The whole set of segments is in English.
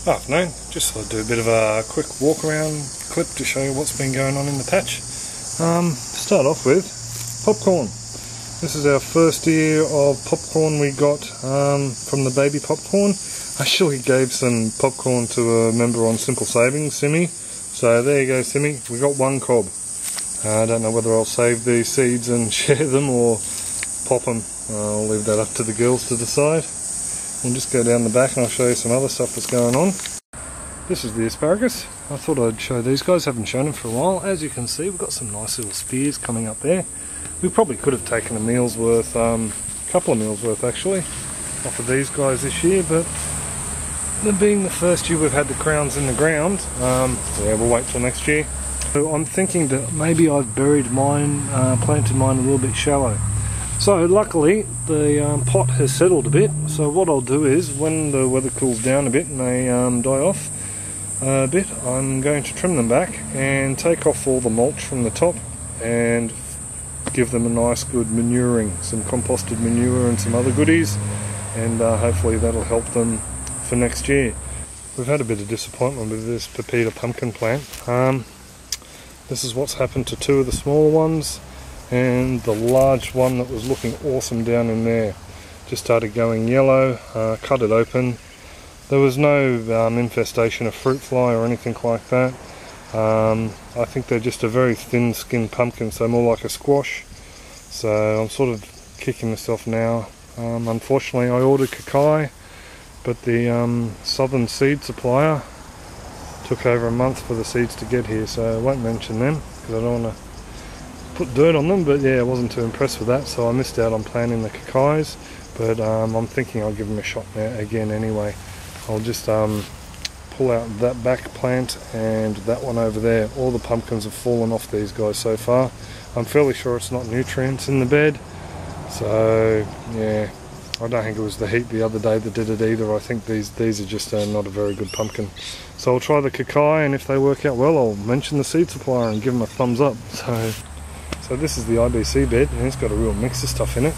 Afternoon, just thought I'd do a bit of a quick walk around clip to show you what's been going on in the patch. Start off with popcorn. This is our first year of popcorn we got from the baby popcorn. I actually gave some popcorn to a member on Simple Savings, Simmy. So there you go, Simmy, we got one cob. I don't know whether I'll save these seeds and share them or pop them. I'll leave that up to the girls to decide. We'll just go down the back and I'll show you some other stuff that's going on. This is the asparagus. I thought I'd show these guys, haven't shown them for a while. As you can see, we've got some nice little spears coming up there. We probably could have taken a meal's worth, a couple of meals worth actually, off of these guys this year, but them being the first year we've had the crowns in the ground, yeah, we'll wait till next year. So I'm thinking that maybe I've buried mine, planted mine a little bit shallow. So luckily the pot has settled a bit, so what I'll do is when the weather cools down a bit and they die off a bit, I'm going to trim them back and take off all the mulch from the top and give them a nice good manuring, some composted manure and some other goodies, and hopefully that'll help them for next year. We've had a bit of disappointment with this pepita pumpkin plant. This is what's happened to two of the smaller ones, and the large one that was looking awesome down in there just started going yellow. Cut it open. There was no infestation of fruit fly or anything like that. I think they're just a very thin skinned pumpkin, so more like a squash. So I'm sort of kicking myself now. Unfortunately I ordered Kakai, but the southern seed supplier took over a month for the seeds to get here, so I won't mention them because I don't want to put dirt on them, but yeah, I wasn't too impressed with that, so I missed out on planting the Kakais, but I'm thinking I'll give them a shot now again anyway. I'll just pull out that back plant and that one over there. All the pumpkins have fallen off these guys so far. I'm fairly sure it's not nutrients in the bed, so yeah, I don't think it was the heat the other day that did it either. I think these are just not a very good pumpkin. So I'll try the Kakai, and if they work out well I'll mention the seed supplier and give them a thumbs up. So this is the IBC bed, and it's got a real mix of stuff in it.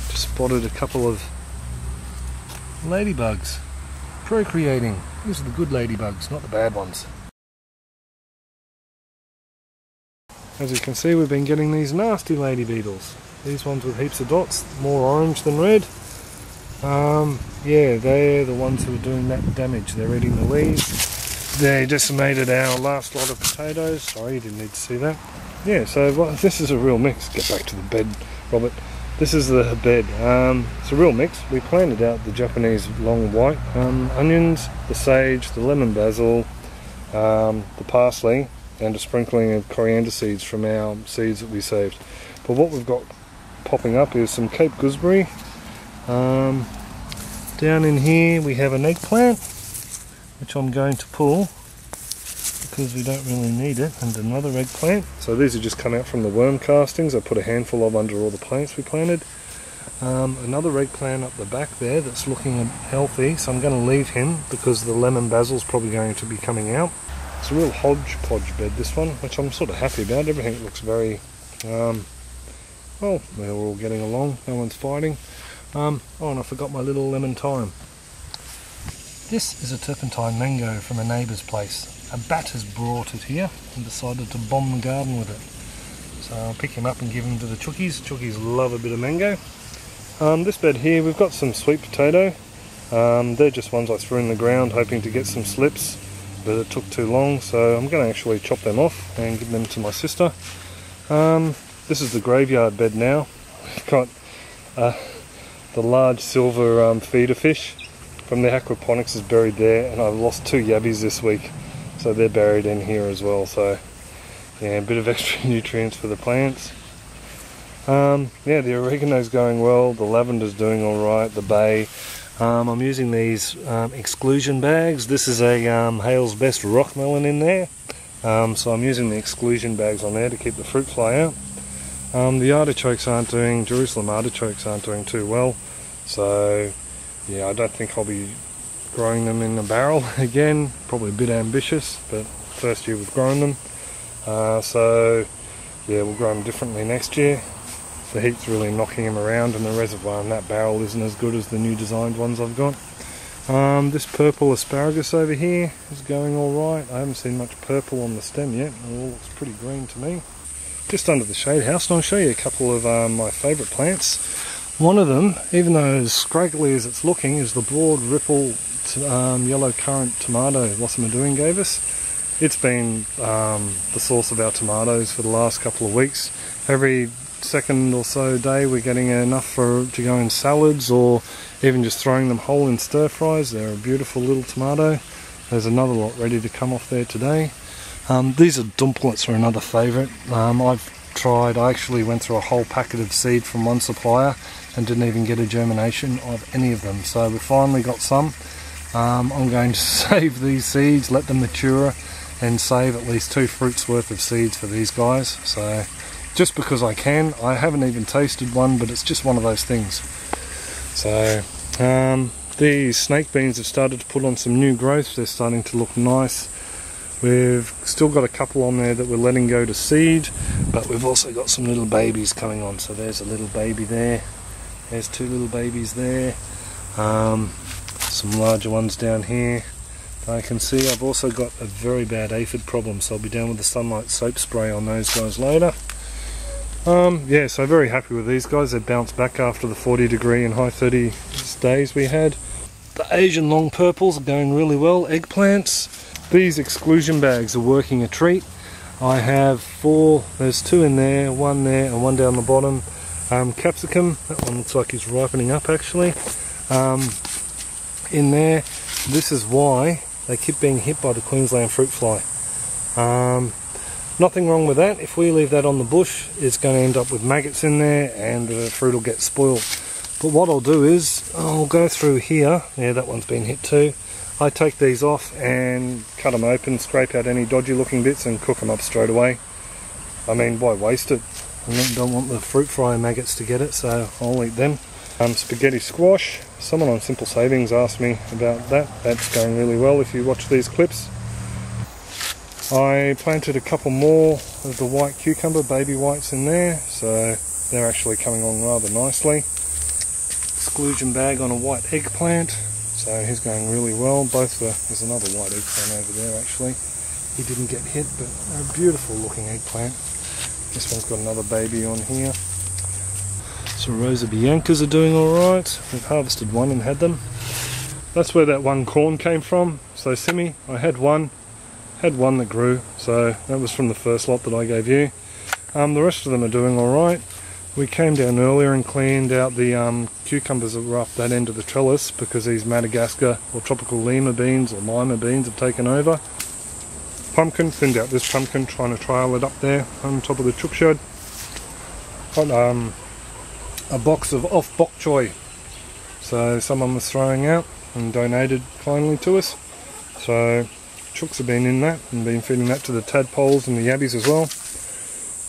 Just spotted a couple of ladybugs procreating. These are the good ladybugs, not the bad ones. As you can see, we've been getting these nasty lady beetles. These ones with heaps of dots, more orange than red. Yeah, they're the ones who are doing that damage. They're eating the leaves. They decimated our last lot of potatoes. Sorry, you didn't need to see that. Yeah, so this is a real mix. Get back to the bed, Robert. This is the bed. It's a real mix. We planted out the Japanese long white onions, the sage, the lemon basil, the parsley, and a sprinkling of coriander seeds from our seeds that we saved. But what we've got popping up is some Cape gooseberry. Down in here we have an eggplant, which I'm going to pull because we don't really need it, and another eggplant. So these have just come out from the worm castings. I put a handful of under all the plants we planted. Another eggplant up the back there that's looking healthy, so I'm going to leave him because the lemon basil's probably going to be coming out. It's a real hodgepodge bed, this one, which I'm sort of happy about. Everything looks very, well, we're all getting along, no one's fighting. Oh, and I forgot my little lemon thyme. This is a turpentine mango from a neighbour's place. A bat has brought it here and decided to bomb the garden with it. So I'll pick him up and give him to the chookies. Chookies love a bit of mango. This bed here, we've got some sweet potato. They're just ones I threw in the ground hoping to get some slips, but it took too long, so I'm going to actually chop them off and give them to my sister. This is the graveyard bed now. We've got the large silver feeder fish from the aquaponics is buried there, and I've lost two yabbies this week, so they're buried in here as well. So yeah, a bit of extra nutrients for the plants. Yeah, the oregano's going well, the lavender's doing alright, the bay. I'm using these exclusion bags. This is a Hale's Best rock melon in there, so I'm using the exclusion bags on there to keep the fruit fly out. The artichokes Jerusalem artichokes aren't doing too well, so yeah, I don't think I'll be growing them in a barrel again. Probably a bit ambitious, but first year we've grown them. So yeah, we'll grow them differently next year. The heat's really knocking them around, and the reservoir in that barrel isn't as good as the new designed ones I've got. This purple asparagus over here is going alright. I haven't seen much purple on the stem yet. It all looks pretty green to me. Just under the shade house, and I'll show you a couple of my favourite plants. One of them, even though as scraggly as it's looking, is the broad ripple yellow currant tomato Lossima Doing gave us. It's been the source of our tomatoes for the last couple of weeks. Every second or so day we're getting enough to go in salads, or even just throwing them whole in stir fries. They're a beautiful little tomato. There's another lot ready to come off there today. These are dumplets, are another favourite. I actually went through a whole packet of seed from one supplier and didn't even get a germination of any of them. So we finally got some. I'm going to save these seeds, let them mature, and save at least 2 fruits worth of seeds for these guys. So just because I can. I haven't even tasted one, but it's just one of those things. So these snake beans have started to put on some new growth. They're starting to look nice. We've still got a couple on there that we're letting go to seed, but we've also got some little babies coming on. So there's a little baby there. There's 2 little babies there. Some larger ones down here. I can see I've also got a very bad aphid problem, so I'll be down with the sunlight soap spray on those guys later. Yeah, so very happy with these guys. They bounced back after the 40 degree and high 30 days we had. The Asian long purples are going really well. Eggplants. These exclusion bags are working a treat. I have 4, there's 2 in there, 1 there and 1 down the bottom. Capsicum, that one looks like it's ripening up actually. In there, this is why they keep being hit by the Queensland fruit fly. Nothing wrong with that. If we leave that on the bush, it's going to end up with maggots in there and the fruit will get spoiled. But what I'll do is, I'll go through here. Yeah, that one's been hit too. I take these off and cut them open, scrape out any dodgy looking bits and cook them up straight away. I mean, why waste it? I don't want the fruit fly maggots to get it, so I'll eat them. Spaghetti squash. Someone on Simple Savings asked me about that. That's going really well if you watch these clips. I planted a couple more of the white cucumber, baby whites in there, so they're actually coming on rather nicely. Exclusion bag on a white eggplant, so he's going really well. There's another white eggplant over there actually. He didn't get hit, but a beautiful looking eggplant. This one's got another baby on here. So Rosa Biancas are doing alright. We've harvested one and had them. That's where that one corn came from. So Simi, I had one that grew, so that was from the first lot that I gave you. The rest of them are doing alright. We came down earlier and cleaned out the cucumbers that were up that end of the trellis because these Madagascar or tropical lima beans or lima beans have taken over. Pumpkin, thinned out this pumpkin, trying to trial it up there on top of the chook shed. Got a box of off bok choy, so someone was throwing out and donated kindly to us. So chooks have been in that and been feeding that to the tadpoles and the yabbies as well.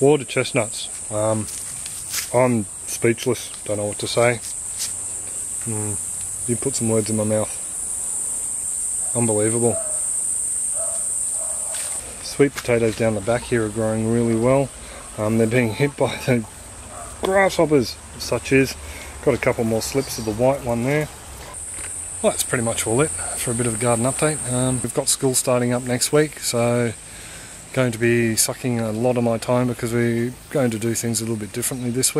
Water chestnuts. I'm speechless, don't know what to say. You put some words in my mouth. Unbelievable. Sweet potatoes down the back here are growing really well. They're being hit by the grasshoppers, such as. Got a couple more slips of the white one there. Well, that's pretty much all it for a bit of a garden update. We've got school starting up next week, so going to be sucking a lot of my time because we're going to do things a little bit differently this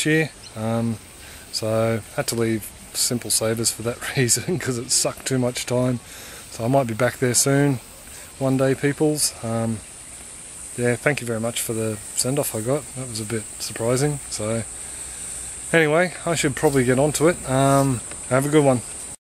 year. So had to leave Simple Savers for that reason because it sucked too much time. So I might be back there soon. One day, peoples. Yeah, thank you very much for the send-off I got. That was a bit surprising. So anyway, I should probably get onto it. Have a good one.